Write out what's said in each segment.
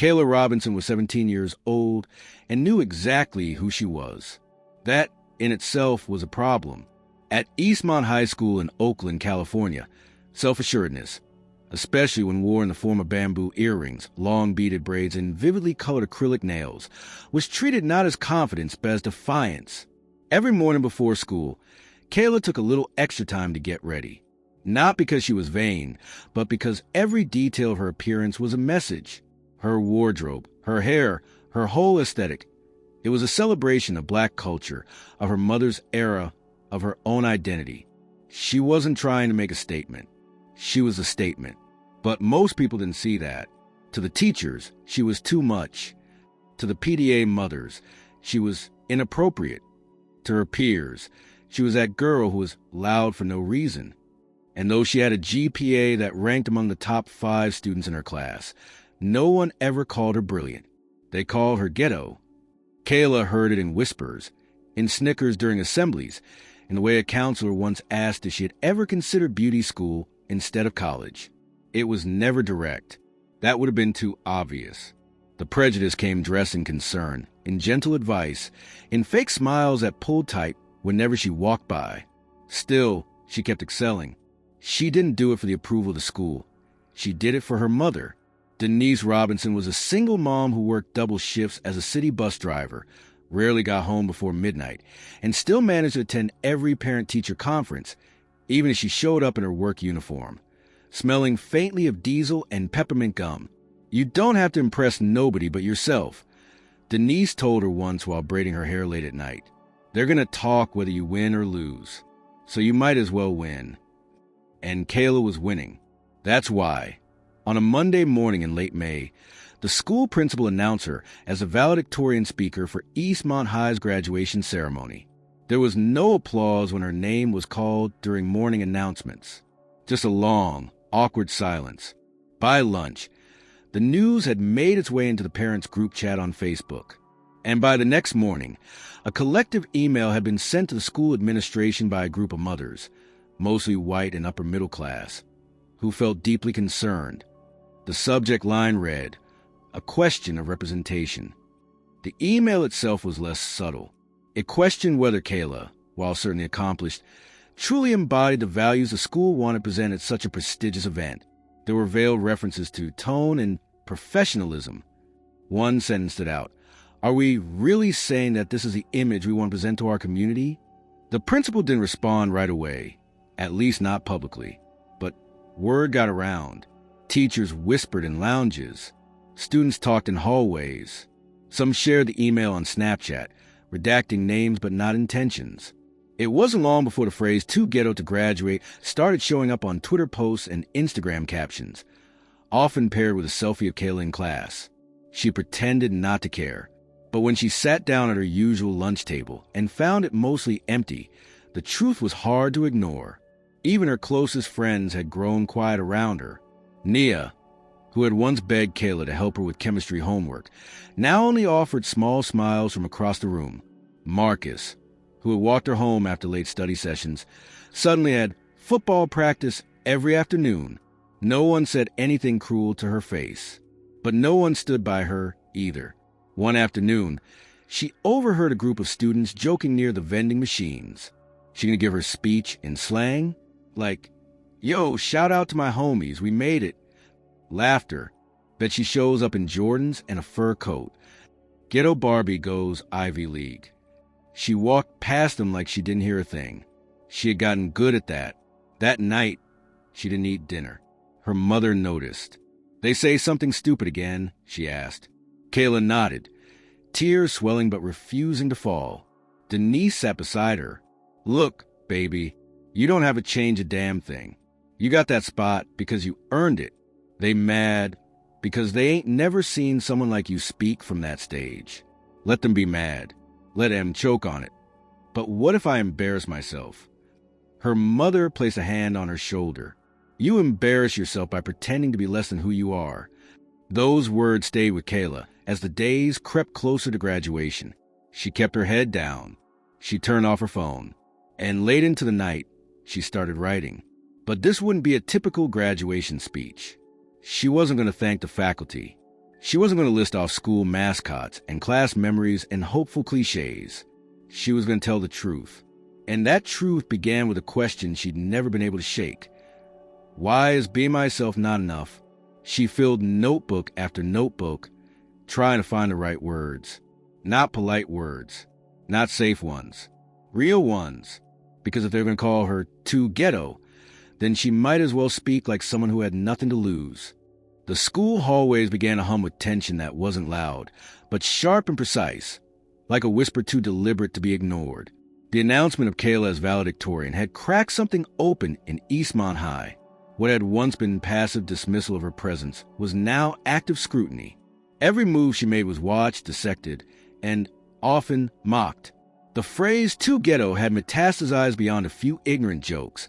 Kayla Robinson was 17 years old and knew exactly who she was. That, in itself, was a problem. At Eastmont High School in Oakland, California, self-assuredness, especially when worn in the form of bamboo earrings, long beaded braids, and vividly colored acrylic nails, was treated not as confidence but as defiance. Every morning before school, Kayla took a little extra time to get ready. Not because she was vain, but because every detail of her appearance was a message. Her wardrobe, her hair, her whole aesthetic. It was a celebration of Black culture, of her mother's era, of her own identity. She wasn't trying to make a statement. She was a statement. But most people didn't see that. To the teachers, she was too much. To the PTA mothers, she was inappropriate. To her peers, she was that girl who was loud for no reason. And though she had a GPA that ranked among the top 5 students in her class, no one ever called her brilliant. They called her ghetto. Kayla heard it in whispers, in snickers during assemblies, in the way a counselor once asked if she had ever considered beauty school instead of college. It was never direct. That would have been too obvious. The prejudice came dressed in concern, in gentle advice, in fake smiles that pulled tight whenever she walked by. Still, she kept excelling. She didn't do it for the approval of the school. She did it for her mother. Denise Robinson was a single mom who worked double shifts as a city bus driver, rarely got home before midnight, and still managed to attend every parent-teacher conference, even as she showed up in her work uniform, smelling faintly of diesel and peppermint gum. You don't have to impress nobody but yourself, Denise told her once while braiding her hair late at night. They're going to talk whether you win or lose, so you might as well win. And Kayla was winning. That's why, on a Monday morning in late May, the school principal announced her as a valedictorian speaker for Eastmont High's graduation ceremony. There was no applause when her name was called during morning announcements. Just a long, awkward silence. By lunch, the news had made its way into the parents' group chat on Facebook. And by the next morning, a collective email had been sent to the school administration by a group of mothers, mostly white and upper middle class, who felt deeply concerned. The subject line read, "A question of representation." The email itself was less subtle. It questioned whether Kayla, while certainly accomplished, truly embodied the values the school wanted to present at such a prestigious event. There were veiled references to tone and professionalism. One sentence stood out. Are we really saying that this is the image we want to present to our community? The principal didn't respond right away, at least not publicly. But word got around. Teachers whispered in lounges. Students talked in hallways. Some shared the email on Snapchat, redacting names but not intentions. It wasn't long before the phrase "too ghetto to graduate" started showing up on Twitter posts and Instagram captions, often paired with a selfie of Kayla in class. She pretended not to care. But when she sat down at her usual lunch table and found it mostly empty, the truth was hard to ignore. Even her closest friends had grown quiet around her. Nia, who had once begged Kayla to help her with chemistry homework, now only offered small smiles from across the room. Marcus, who had walked her home after late study sessions, suddenly had football practice every afternoon. No one said anything cruel to her face, but no one stood by her either. One afternoon, she overheard a group of students joking near the vending machines. She gonna give her speech in slang? Like, "Yo, shout out to my homies, we made it." Laughter. Bet she shows up in Jordans and a fur coat. Ghetto Barbie goes Ivy League. She walked past them like she didn't hear a thing. She had gotten good at that. That night, she didn't eat dinner. Her mother noticed. "They say something stupid again?" she asked. Kayla nodded, tears swelling but refusing to fall. Denise sat beside her. "Look, baby, you don't have to change a damn thing. You got that spot because you earned it. They mad because they ain't never seen someone like you speak from that stage. Let them be mad. Let them choke on it. But what if I embarrass myself?" Her mother placed a hand on her shoulder. "You embarrass yourself by pretending to be less than who you are." Those words stayed with Kayla as the days crept closer to graduation. She kept her head down. She turned off her phone. And late into the night, she started writing. But this wouldn't be a typical graduation speech. She wasn't going to thank the faculty. She wasn't going to list off school mascots and class memories and hopeful cliches. She was going to tell the truth. And that truth began with a question she'd never been able to shake. Why is being myself not enough? She filled notebook after notebook, trying to find the right words. Not polite words. Not safe ones. Real ones. Because if they're going to call her too ghetto, then she might as well speak like someone who had nothing to lose. The school hallways began to hum with tension that wasn't loud, but sharp and precise, like a whisper too deliberate to be ignored. The announcement of Kayla as valedictorian had cracked something open in Eastmont High. What had once been passive dismissal of her presence was now active scrutiny. Every move she made was watched, dissected, and often mocked. The phrase too ghetto had metastasized beyond a few ignorant jokes.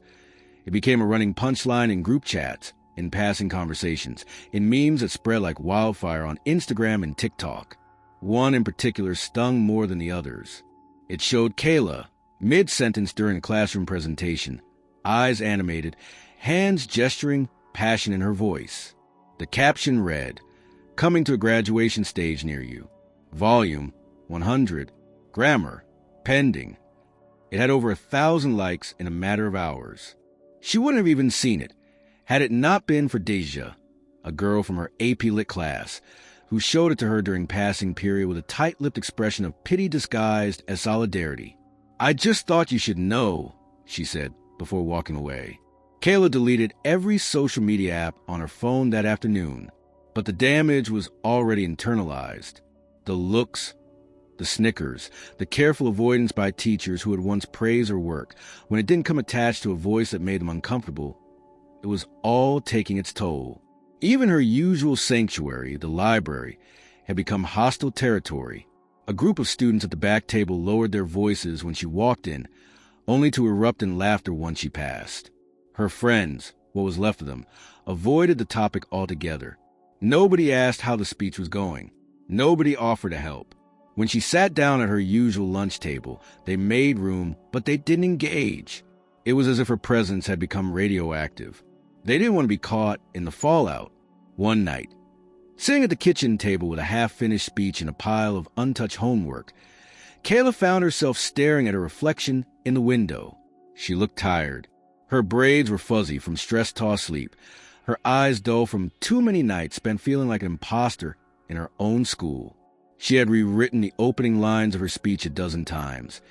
It became a running punchline in group chats, in passing conversations, in memes that spread like wildfire on Instagram and TikTok. One in particular stung more than the others. It showed Kayla, mid-sentence during a classroom presentation, eyes animated, hands gesturing, passion in her voice. The caption read, "Coming to a graduation stage near you. Volume 100. Grammar pending." It had over 1,000 likes in a matter of hours. She wouldn't have even seen it had it not been for Deja, a girl from her AP Lit class, who showed it to her during passing period with a tight-lipped expression of pity disguised as solidarity. "I just thought you should know," she said before walking away. Kayla deleted every social media app on her phone that afternoon, but the damage was already internalized. The looks, the snickers, the careful avoidance by teachers who had once praised her work, when it didn't come attached to a voice that made them uncomfortable, it was all taking its toll. Even her usual sanctuary, the library, had become hostile territory. A group of students at the back table lowered their voices when she walked in, only to erupt in laughter once she passed. Her friends, what was left of them, avoided the topic altogether. Nobody asked how the speech was going. Nobody offered to help. When she sat down at her usual lunch table, they made room, but they didn't engage. It was as if her presence had become radioactive. They didn't want to be caught in the fallout. One night, sitting at the kitchen table with a half-finished speech and a pile of untouched homework, Kayla found herself staring at a reflection in the window. She looked tired. Her braids were fuzzy from stress-tossed sleep, her eyes dull from too many nights spent feeling like an imposter in her own school. She had rewritten the opening lines of her speech a dozen times,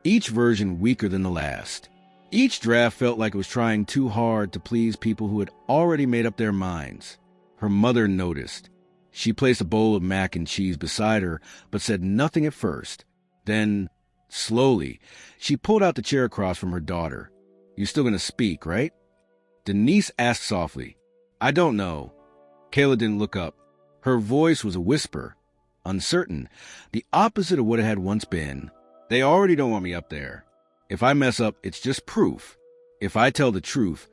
each version weaker than the last. Each draft felt like it was trying too hard to please people who had already made up their minds. Her mother noticed. She placed a bowl of mac and cheese beside her, but said nothing at first. Then, slowly, she pulled out the chair across from her daughter. "You still gonna speak, right?" Denise asked softly. "I don't know." Kayla didn't look up. Her voice was a whisper, uncertain, the opposite of what it had once been. "They already don't want me up there. If I mess up, it's just proof. If I tell the truth,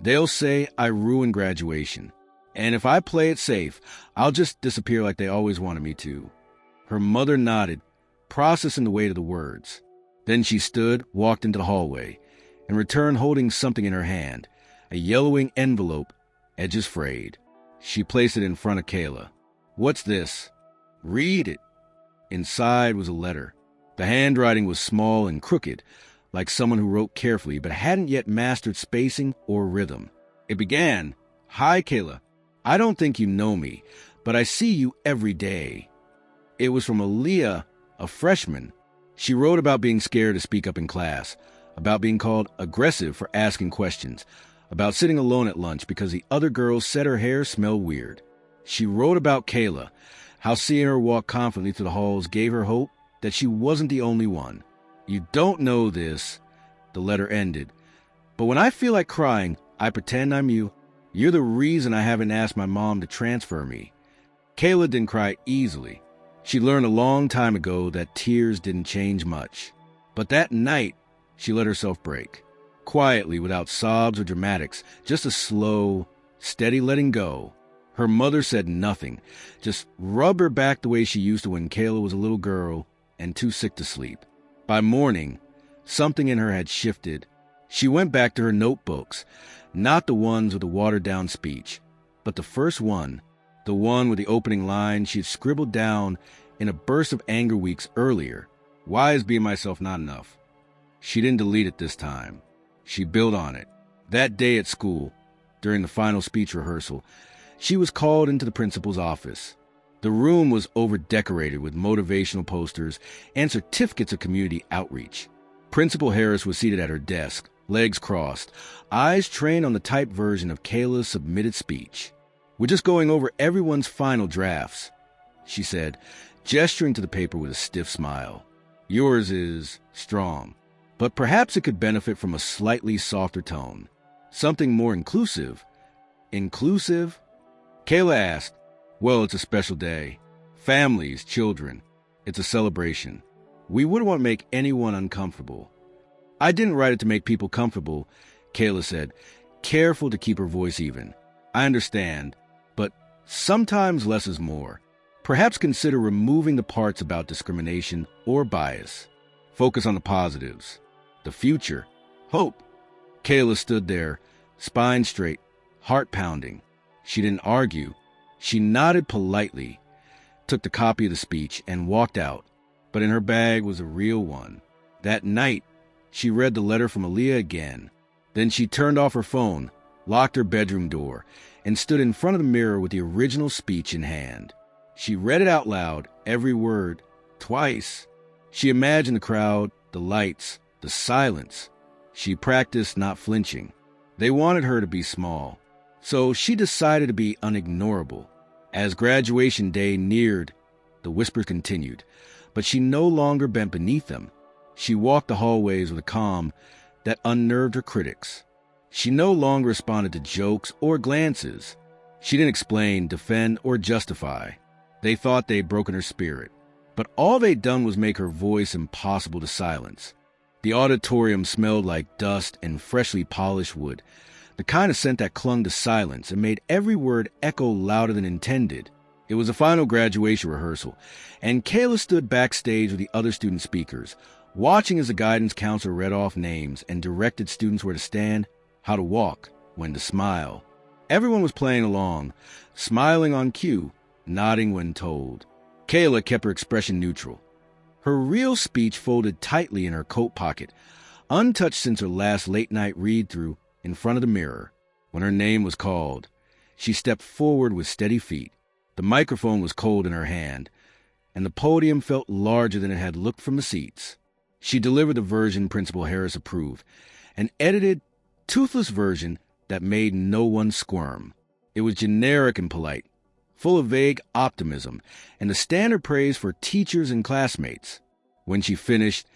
they'll say I ruined graduation. And if I play it safe, I'll just disappear like they always wanted me to." Her mother nodded, processing the weight of the words. Then she stood, walked into the hallway, and returned holding something in her hand, a yellowing envelope, edges frayed. She placed it in front of Kayla. "What's this?" "Read it." Inside was a letter. The handwriting was small and crooked, like someone who wrote carefully but hadn't yet mastered spacing or rhythm. It began, "Hi, Kayla. I don't think you know me, but I see you every day." It was from Aaliyah, a freshman. She wrote about being scared to speak up in class, about being called aggressive for asking questions, about sitting alone at lunch because the other girls said her hair smelled weird. She wrote about Kayla, how seeing her walk confidently through the halls gave her hope that she wasn't the only one. "You don't know this," the letter ended, "but when I feel like crying, I pretend I'm you. You're the reason I haven't asked my mom to transfer me." Kayla didn't cry easily. She learned a long time ago that tears didn't change much. But that night, she let herself break. Quietly, without sobs or dramatics, just a slow, steady letting go. Her mother said nothing, just rubbed her back the way she used to when Kayla was a little girl and too sick to sleep. By morning, something in her had shifted. She went back to her notebooks, not the ones with the watered-down speech, but the first one, the one with the opening line she had scribbled down in a burst of anger weeks earlier. Why is being myself not enough? She didn't delete it this time. She built on it. That day at school, during the final speech rehearsal, she was called into the principal's office. The room was over-decorated with motivational posters and certificates of community outreach. Principal Harris was seated at her desk, legs crossed, eyes trained on the typed version of Kayla's submitted speech. "We're just going over everyone's final drafts," she said, gesturing to the paper with a stiff smile. "Yours is strong, but perhaps it could benefit from a slightly softer tone. Something more inclusive." "Inclusive?" Kayla asked. "Well, it's a special day. Families, children. It's a celebration. We wouldn't want to make anyone uncomfortable." "I didn't write it to make people comfortable," Kayla said, careful to keep her voice even. "I understand, but sometimes less is more. Perhaps consider removing the parts about discrimination or bias. Focus on the positives. The future. Hope." Kayla stood there, spine straight, heart pounding. She didn't argue. She nodded politely, took the copy of the speech, and walked out. But in her bag was a real one. That night, she read the letter from Aaliyah again. Then she turned off her phone, locked her bedroom door, and stood in front of the mirror with the original speech in hand. She read it out loud, every word, twice. She imagined the crowd, the lights, the silence. She practiced not flinching. They wanted her to be small, so she decided to be unignorable. As graduation day neared, the whispers continued, but she no longer bent beneath them. She walked the hallways with a calm that unnerved her critics. She no longer responded to jokes or glances. She didn't explain, defend, or justify. They thought they'd broken her spirit, but all they'd done was make her voice impossible to silence. The auditorium smelled like dust and freshly polished wood, the kind of scent that clung to silence and made every word echo louder than intended. It was a final graduation rehearsal, and Kayla stood backstage with the other student speakers, watching as the guidance counselor read off names and directed students where to stand, how to walk, when to smile. Everyone was playing along, smiling on cue, nodding when told. Kayla kept her expression neutral. Her real speech folded tightly in her coat pocket, untouched since her last late-night read-through in front of the mirror. When her name was called, she stepped forward with steady feet. The microphone was cold in her hand, and the podium felt larger than it had looked from the seats. She delivered the version Principal Harris approved, an edited, toothless version that made no one squirm. It was generic and polite, full of vague optimism and the standard praise for teachers and classmates. When she finished,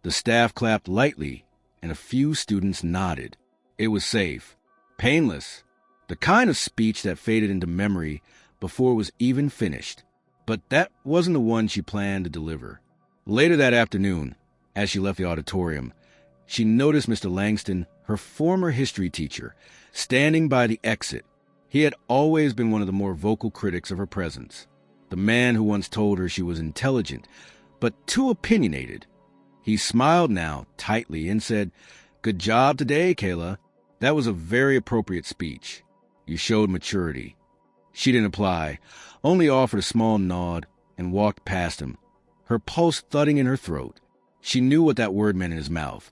the staff clapped lightly and a few students nodded. It was safe, painless, the kind of speech that faded into memory before it was even finished. But that wasn't the one she planned to deliver. Later that afternoon, as she left the auditorium, she noticed Mr. Langston, her former history teacher, standing by the exit. He had always been one of the more vocal critics of her presence, the man who once told her she was intelligent, but too opinionated. He smiled now, tightly, and said, "Good job today, Kayla. That was a very appropriate speech. You showed maturity." She didn't reply, only offered a small nod and walked past him, her pulse thudding in her throat. She knew what that word meant in his mouth.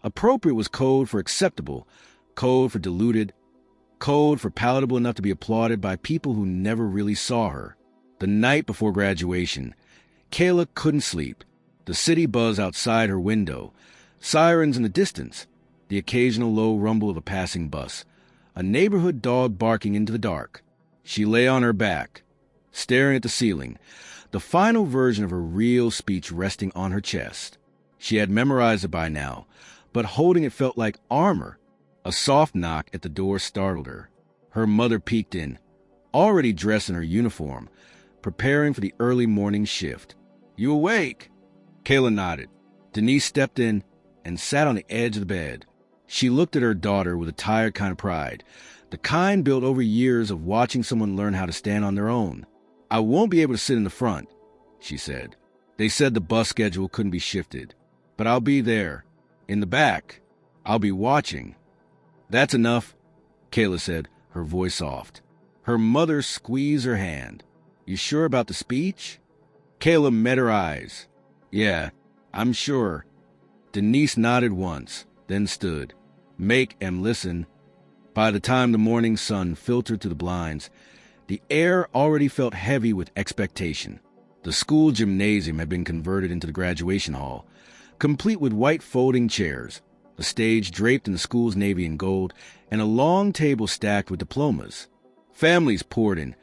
Appropriate was code for acceptable, code for diluted, code for palatable enough to be applauded by people who never really saw her. The night before graduation, Kayla couldn't sleep. The city buzzed outside her window, sirens in the distance, the occasional low rumble of a passing bus, a neighborhood dog barking into the dark. She lay on her back, staring at the ceiling, the final version of her real speech resting on her chest. She had memorized it by now, but holding it felt like armor. A soft knock at the door startled her. Her mother peeked in, already dressed in her uniform, preparing for the early morning shift. "You awake?" Kayla nodded. Denise stepped in and sat on the edge of the bed. She looked at her daughter with a tired kind of pride, the kind built over years of watching someone learn how to stand on their own. "I won't be able to sit in the front," she said. "They said the bus schedule couldn't be shifted, but I'll be there, in the back. I'll be watching." "That's enough," Kayla said, her voice soft. Her mother squeezed her hand. "You sure about the speech?" Kayla met her eyes. "Yeah, I'm sure." Denise nodded once, then stood. "Make and listen." By the time the morning sun filtered through the blinds, the air already felt heavy with expectation. The school gymnasium had been converted into the graduation hall, complete with white folding chairs, a stage draped in the school's navy and gold, and a long table stacked with diplomas. Families poured in,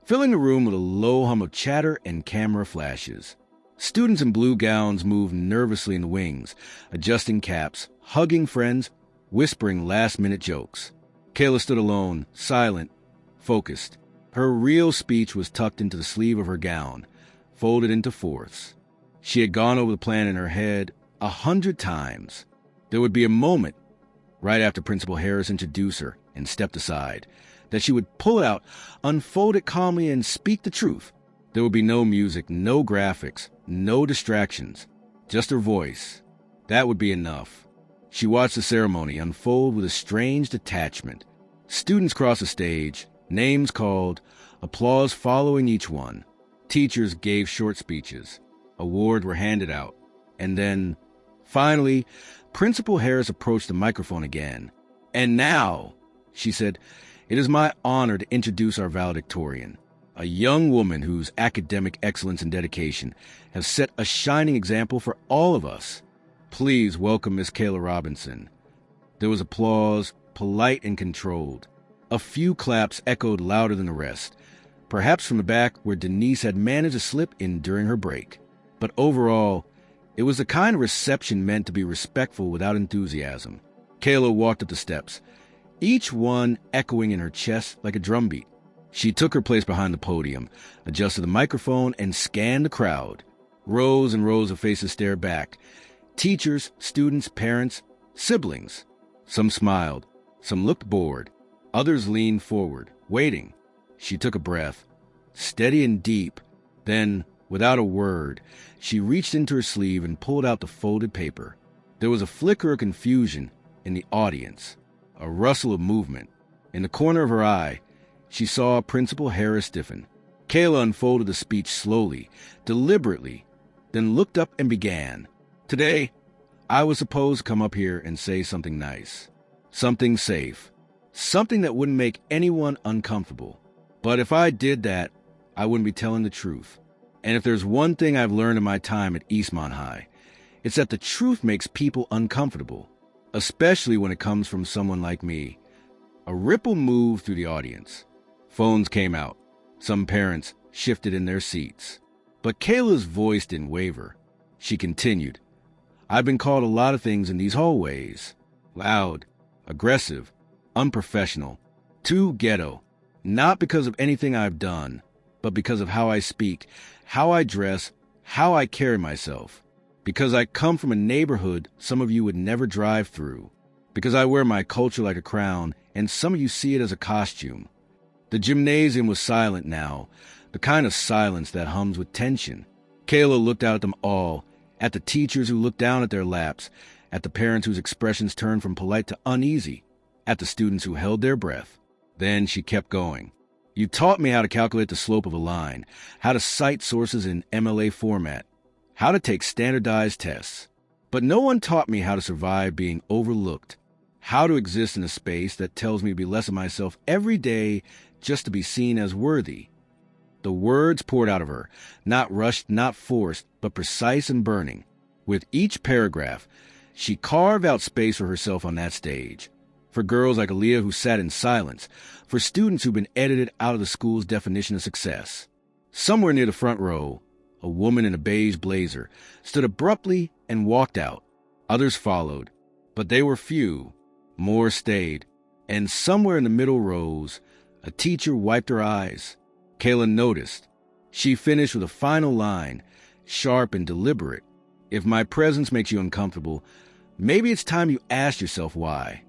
filling the room with a low hum of chatter and camera flashes. Students in blue gowns moved nervously in the wings, adjusting caps, hugging friends, whispering last-minute jokes. Kayla stood alone, silent, focused. Her real speech was tucked into the sleeve of her gown, folded into fourths. She had gone over the plan in her head 100 times. There would be a moment, right after Principal Harris introduced her and stepped aside, that she would pull it out, unfold it calmly, and speak the truth. There would be no music, no graphics, no distractions, just her voice. That would be enough. She watched the ceremony unfold with a strange detachment. Students crossed the stage, names called, applause following each one. Teachers gave short speeches. Awards were handed out. And then, finally, Principal Harris approached the microphone again. "And now," she said, "it is my honor to introduce our valedictorian, a young woman whose academic excellence and dedication have set a shining example for all of us. Please welcome Miss Kayla Robinson." There was applause, polite and controlled. A few claps echoed louder than the rest, perhaps from the back where Denise had managed to slip in during her break. But overall, it was the kind of reception meant to be respectful without enthusiasm. Kayla walked up the steps, each one echoing in her chest like a drumbeat. She took her place behind the podium, adjusted the microphone, and scanned the crowd. Rows and rows of faces stared back. Teachers, students, parents, siblings. Some smiled. Some looked bored. Others leaned forward, waiting. She took a breath, steady and deep. Then, without a word, she reached into her sleeve and pulled out the folded paper. There was a flicker of confusion in the audience, a rustle of movement. In the corner of her eye, she saw Principal Harris stiffen. Kayla unfolded the speech slowly, deliberately, then looked up and began. "Today, I was supposed to come up here and say something nice, something safe, something that wouldn't make anyone uncomfortable. But if I did that, I wouldn't be telling the truth. And if there's one thing I've learned in my time at Eastmont High, it's that the truth makes people uncomfortable, especially when it comes from someone like me." A ripple moved through the audience. Phones came out. Some parents shifted in their seats. But Kayla's voice didn't waver. She continued, "I've been called a lot of things in these hallways. Loud, aggressive, unprofessional, too ghetto. Not because of anything I've done, but because of how I speak, how I dress, how I carry myself. Because I come from a neighborhood some of you would never drive through. Because I wear my culture like a crown, and some of you see it as a costume." The gymnasium was silent now, the kind of silence that hums with tension. Kayla looked out at them all, at the teachers who looked down at their laps, at the parents whose expressions turned from polite to uneasy, at the students who held their breath. Then she kept going. "You taught me how to calculate the slope of a line, how to cite sources in MLA format, how to take standardized tests. But no one taught me how to survive being overlooked, how to exist in a space that tells me to be less of myself every day just to be seen as worthy." The words poured out of her, not rushed, not forced, but precise and burning. With each paragraph, she carved out space for herself on that stage. For girls like Aaliyah who sat in silence, for students who'd been edited out of the school's definition of success. Somewhere near the front row, a woman in a beige blazer stood abruptly and walked out. Others followed, but they were few. More stayed. And somewhere in the middle rows, a teacher wiped her eyes. Kayla noticed. She finished with a final line, sharp and deliberate. "If my presence makes you uncomfortable, maybe it's time you asked yourself why."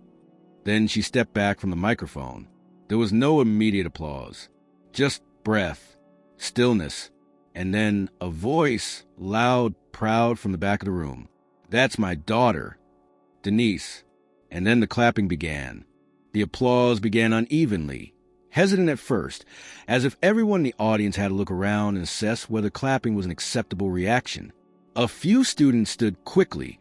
Then she stepped back from the microphone. There was no immediate applause, just breath, stillness, and then a voice, loud, proud, from the back of the room. "That's my daughter, Denise." And then the clapping began. The applause began unevenly, hesitant at first, as if everyone in the audience had to look around and assess whether clapping was an acceptable reaction. A few students stood quickly,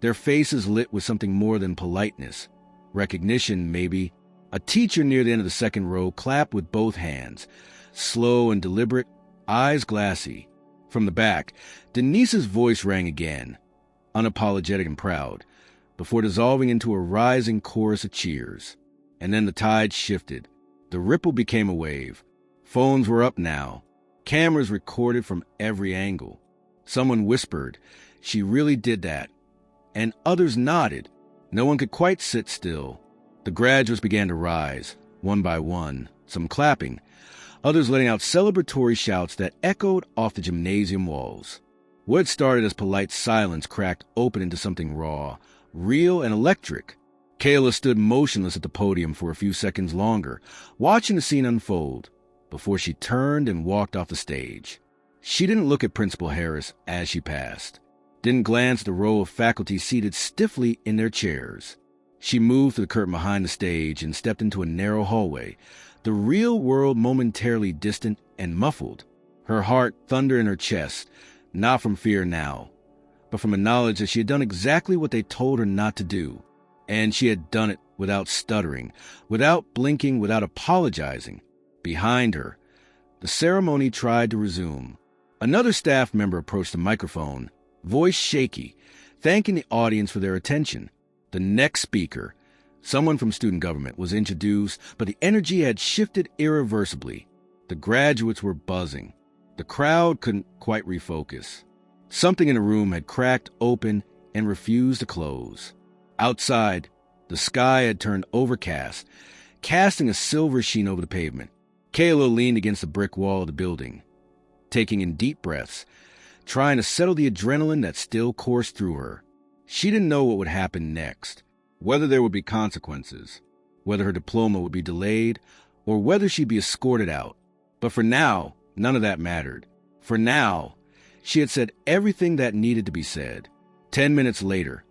their faces lit with something more than politeness. Recognition, maybe. A teacher near the end of the second row clapped with both hands, slow and deliberate, eyes glassy. From the back, Denise's voice rang again, unapologetic and proud, before dissolving into a rising chorus of cheers. And then the tide shifted. The ripple became a wave. Phones were up now. Cameras recorded from every angle. Someone whispered, "She really did that." And others nodded. No one could quite sit still. The graduates began to rise, one by one, some clapping, others letting out celebratory shouts that echoed off the gymnasium walls. What had started as polite silence cracked open into something raw, real and electric. Kayla stood motionless at the podium for a few seconds longer, watching the scene unfold, before she turned and walked off the stage. She didn't look at Principal Harris as she passed, didn't glance at the row of faculty seated stiffly in their chairs. She moved to the curtain behind the stage and stepped into a narrow hallway, the real world momentarily distant and muffled. Her heart thundered in her chest, not from fear now, but from a knowledge that she had done exactly what they told her not to do. And she had done it without stuttering, without blinking, without apologizing. Behind her, the ceremony tried to resume. Another staff member approached the microphone, voice shaky, thanking the audience for their attention. The next speaker, someone from student government, was introduced, but the energy had shifted irreversibly. The graduates were buzzing. The crowd couldn't quite refocus. Something in the room had cracked open and refused to close. Outside, the sky had turned overcast, casting a silver sheen over the pavement. Kayla leaned against the brick wall of the building, taking in deep breaths, trying to settle the adrenaline that still coursed through her. She didn't know what would happen next, whether there would be consequences, whether her diploma would be delayed, or whether she'd be escorted out. But for now, none of that mattered. For now, she had said everything that needed to be said. 10 minutes later,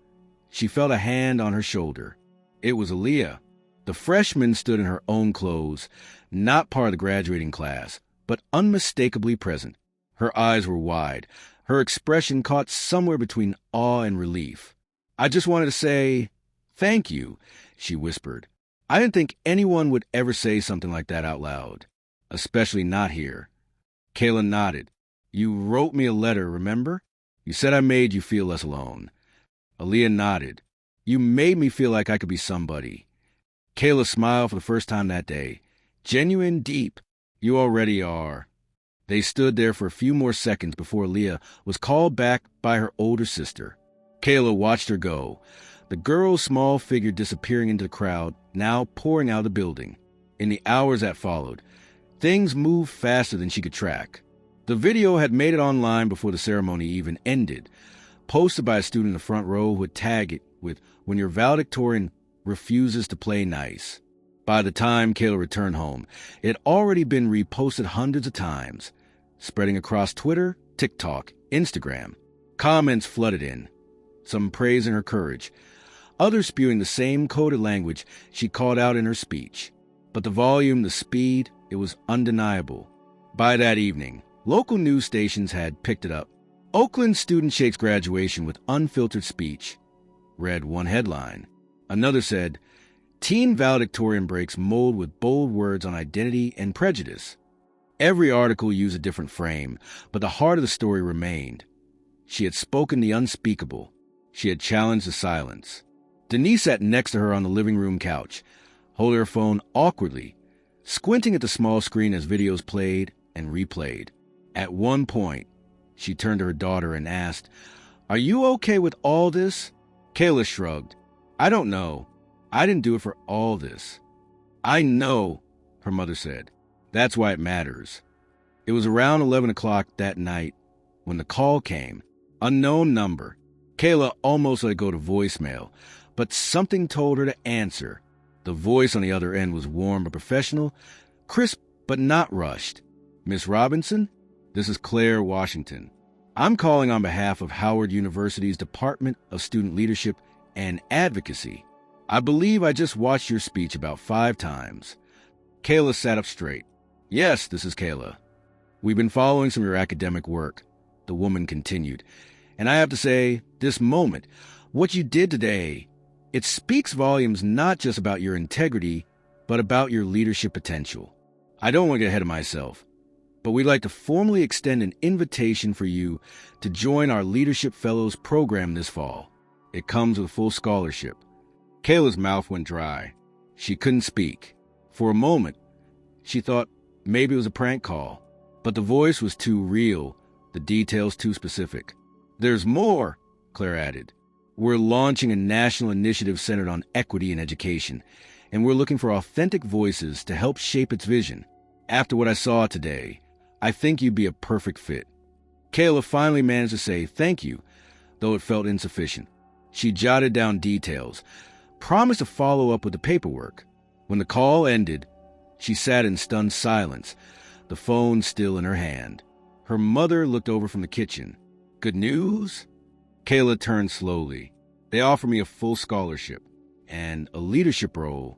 she felt a hand on her shoulder. It was Aaliyah. The freshman stood in her own clothes, not part of the graduating class, but unmistakably present. Her eyes were wide, her expression caught somewhere between awe and relief. "I just wanted to say thank you," she whispered. "I didn't think anyone would ever say something like that out loud, especially not here." Kayla nodded. "You wrote me a letter, remember? You said I made you feel less alone." Aaliyah nodded. "You made me feel like I could be somebody." Kayla smiled for the first time that day. Genuine, deep. "You already are." They stood there for a few more seconds before Aaliyah was called back by her older sister. Kayla watched her go, the girl's small figure disappearing into the crowd, now pouring out of the building. In the hours that followed, things moved faster than she could track. The video had made it online before the ceremony even ended, posted by a student in the front row who would tag it with, "When your valedictorian refuses to play nice." By the time Kayla returned home, it had already been reposted hundreds of times, spreading across Twitter, TikTok, Instagram. Comments flooded in, some praising her courage, others spewing the same coded language she called out in her speech. But the volume, the speed, it was undeniable. By that evening, local news stations had picked it up. "Oakland student shakes graduation with unfiltered speech," read one headline. Another said, "Teen valedictorian breaks mold with bold words on identity and prejudice." Every article used a different frame, but the heart of the story remained. She had spoken the unspeakable. She had challenged the silence. Denise sat next to her on the living room couch, holding her phone awkwardly, squinting at the small screen as videos played and replayed. At one point, she turned to her daughter and asked, "Are you okay with all this?" Kayla shrugged. "I don't know. I didn't do it for all this." "I know," her mother said. "That's why it matters." It was around 11 o'clock that night when the call came. Unknown number. Kayla almost let it go to voicemail, but something told her to answer. The voice on the other end was warm but professional, crisp but not rushed. "Miss Robinson, this is Claire Washington. I'm calling on behalf of Howard University's Department of Student Leadership and Advocacy. I believe I just watched your speech about 5 times. Kayla sat up straight. Yes, this is Kayla. We've been following some of your academic work, the woman continued. And I have to say, this moment, what you did today, it speaks volumes not just about your integrity, but about your leadership potential. I don't want to get ahead of myself, but we'd like to formally extend an invitation for you to join our Leadership Fellows program this fall. It comes with full scholarship. Kayla's mouth went dry. She couldn't speak. For a moment, she thought maybe it was a prank call, but the voice was too real, the details too specific. There's more, Claire added. We're launching a national initiative centered on equity in education, and we're looking for authentic voices to help shape its vision. After what I saw today, I think you'd be a perfect fit. Kayla finally managed to say thank you, though it felt insufficient. She jotted down details, promised to follow up with the paperwork. When the call ended, she sat in stunned silence, the phone still in her hand. Her mother looked over from the kitchen. Good news? Kayla turned slowly. They offered me a full scholarship and a leadership role.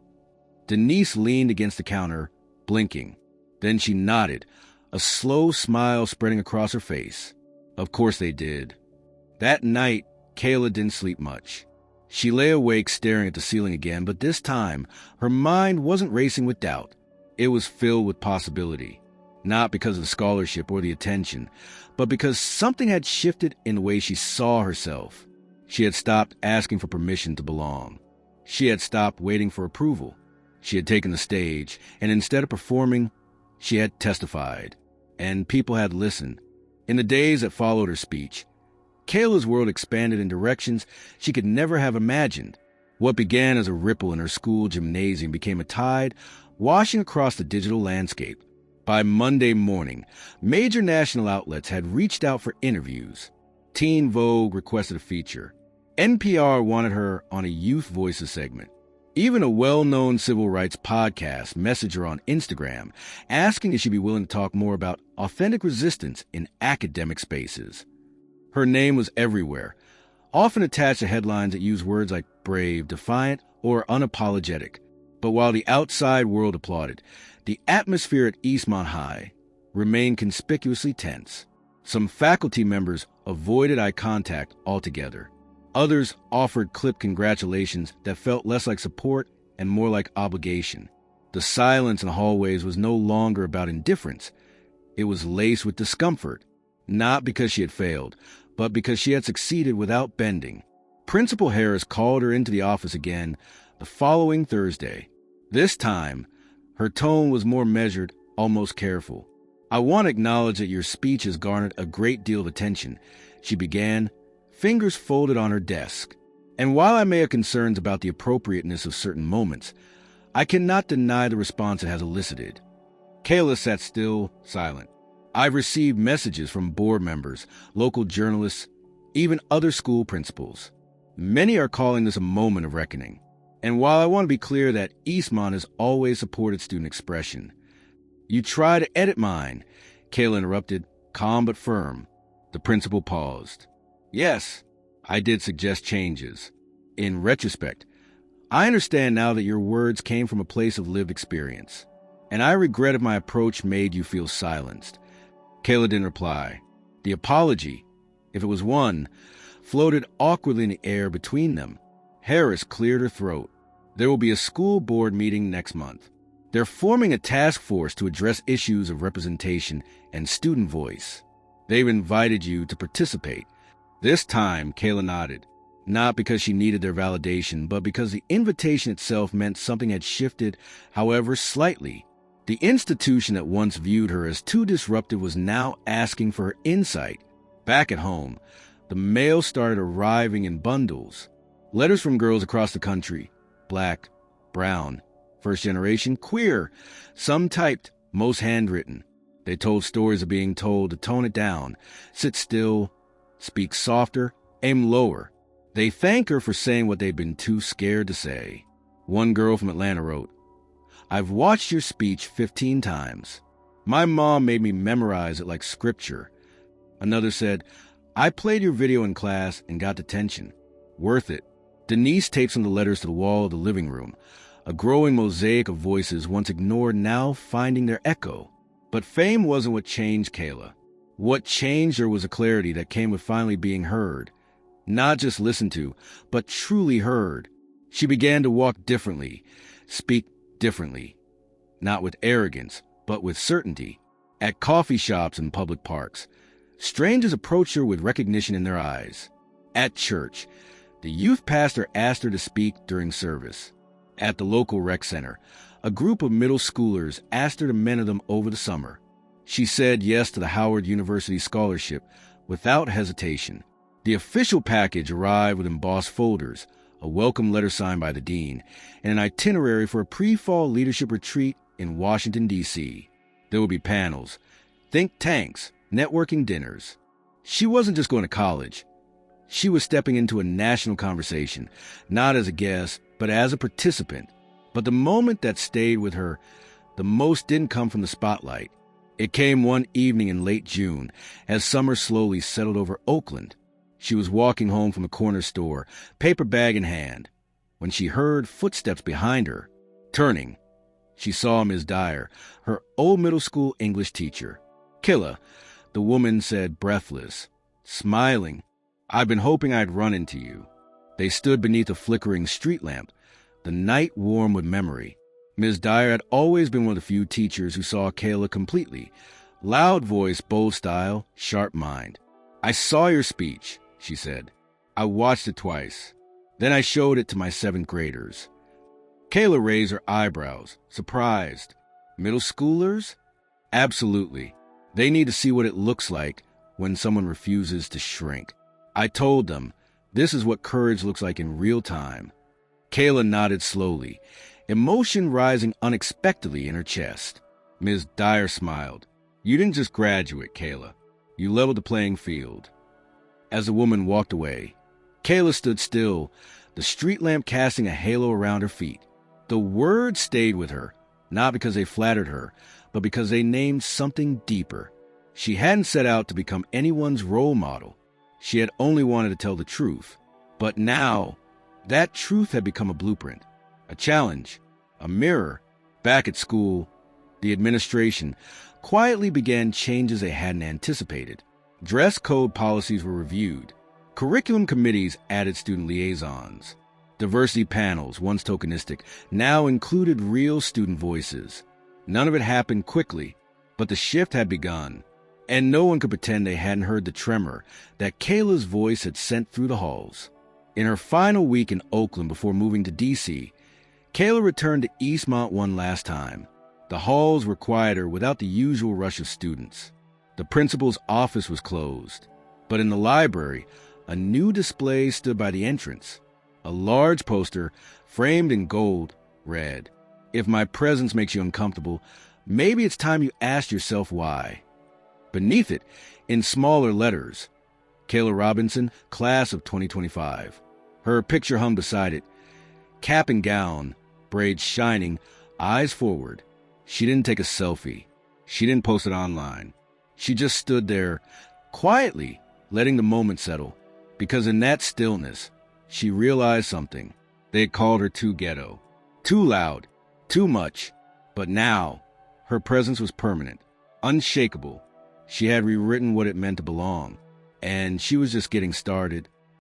Denise leaned against the counter, blinking. Then she nodded, a slow smile spreading across her face. Of course they did. That night, Kayla didn't sleep much. She lay awake staring at the ceiling again, but this time, her mind wasn't racing with doubt. It was filled with possibility. Not because of the scholarship or the attention, but because something had shifted in the way she saw herself. She had stopped asking for permission to belong. She had stopped waiting for approval. She had taken the stage, and instead of performing, she had testified. And people had listened. In the days that followed her speech, Kayla's world expanded in directions she could never have imagined. What began as a ripple in her school gymnasium became a tide washing across the digital landscape. By Monday morning, major national outlets had reached out for interviews. Teen Vogue requested a feature. NPR wanted her on a Youth Voices segment. Even a well-known civil rights podcast messaged her on Instagram, asking if she'd be willing to talk more about authentic resistance in academic spaces. Her name was everywhere, often attached to headlines that use words like brave, defiant, or unapologetic. But while the outside world applauded, the atmosphere at Eastmont High remained conspicuously tense. Some faculty members avoided eye contact altogether. Others offered clipped congratulations that felt less like support and more like obligation. The silence in the hallways was no longer about indifference. It was laced with discomfort, not because she had failed, but because she had succeeded without bending. Principal Harris called her into the office again the following Thursday. This time, her tone was more measured, almost careful. I want to acknowledge that your speech has garnered a great deal of attention, she began, fingers folded on her desk. And while I may have concerns about the appropriateness of certain moments, I cannot deny the response it has elicited. Kayla sat still, silent. I've received messages from board members, local journalists, even other school principals. Many are calling this a moment of reckoning. And while I want to be clear that Eastmont has always supported student expression, you try to edit mine, Kayla interrupted, calm but firm. The principal paused. Yes, I did suggest changes. In retrospect, I understand now that your words came from a place of lived experience, and I regret if my approach made you feel silenced. Kayla didn't reply. The apology, if it was one, floated awkwardly in the air between them. Harris cleared her throat. There will be a school board meeting next month. They're forming a task force to address issues of representation and student voice. They've invited you to participate. This time, Kayla nodded, not because she needed their validation, but because the invitation itself meant something had shifted, however slightly. The institution that once viewed her as too disruptive was now asking for her insight. Back at home, the mail started arriving in bundles. Letters from girls across the country, black, brown, first generation, queer, some typed, most handwritten. They told stories of being told to tone it down, sit still, speak softer, aim lower. They thank her for saying what they'd been too scared to say. One girl from Atlanta wrote, I've watched your speech 15 times. My mom made me memorize it like scripture. Another said, I played your video in class and got detention. Worth it. Denise taped some of the letters to the wall of the living room. a growing mosaic of voices once ignored now finding their echo. But fame wasn't what changed Kayla. What changed her was a clarity that came with finally being heard. Not just listened to, but truly heard. She began to walk differently, speak differently. Not with arrogance, but with certainty. At coffee shops and public parks, strangers approached her with recognition in their eyes. At church, the youth pastor asked her to speak during service. At the local rec center, a group of middle schoolers asked her to mentor them over the summer. She said yes to the Howard University scholarship without hesitation. The official package arrived with embossed folders, a welcome letter signed by the dean, and an itinerary for a pre-fall leadership retreat in Washington, D.C. There would be panels, think tanks, networking dinners. She wasn't just going to college. She was stepping into a national conversation, not as a guest, but as a participant. But the moment that stayed with her the most didn't come from the spotlight. It came one evening in late June, as summer slowly settled over Oakland. She was walking home from a corner store, paper bag in hand, when she heard footsteps behind her. Turning, she saw Ms. Dyer, her old middle school English teacher. "Killa," the woman said, breathless, smiling. "I've been hoping I'd run into you." They stood beneath a flickering street lamp, the night warm with memory. Ms. Dyer had always been one of the few teachers who saw Kayla completely. Loud voice, bold style, sharp mind. "I saw your speech," she said. "I watched it twice. Then I showed it to my 7th graders." Kayla raised her eyebrows, surprised. Middle schoolers? Absolutely. They need to see what it looks like when someone refuses to shrink. "I told them, this is what courage looks like in real time." Kayla nodded slowly, emotion rising unexpectedly in her chest. Ms. Dyer smiled. "You didn't just graduate, Kayla. You leveled the playing field." As the woman walked away, Kayla stood still, the street lamp casting a halo around her feet. The words stayed with her, not because they flattered her, but because they named something deeper. She hadn't set out to become anyone's role model. She had only wanted to tell the truth. But now, that truth had become a blueprint, a challenge, a mirror. Back at school, the administration quietly began changes they hadn't anticipated. Dress code policies were reviewed. Curriculum committees added student liaisons. Diversity panels, once tokenistic, now included real student voices. None of it happened quickly, but the shift had begun. And no one could pretend they hadn't heard the tremor that Kayla's voice had sent through the halls. In her final week in Oakland before moving to D.C., Kayla returned to Eastmont one last time. The halls were quieter without the usual rush of students. The principal's office was closed. But in the library, a new display stood by the entrance. A large poster, framed in gold, read, "If my presence makes you uncomfortable, maybe it's time you asked yourself why." Beneath it, in smaller letters, Kayla Robinson, class of 2025. Her picture hung beside it. Cap and gown, braids shining, eyes forward. She didn't take a selfie. She didn't post it online. She just stood there, quietly, letting the moment settle. Because in that stillness, she realized something. They had called her too ghetto, too loud, too much. But now, her presence was permanent, unshakable. She had rewritten what it meant to belong. And she was just getting started.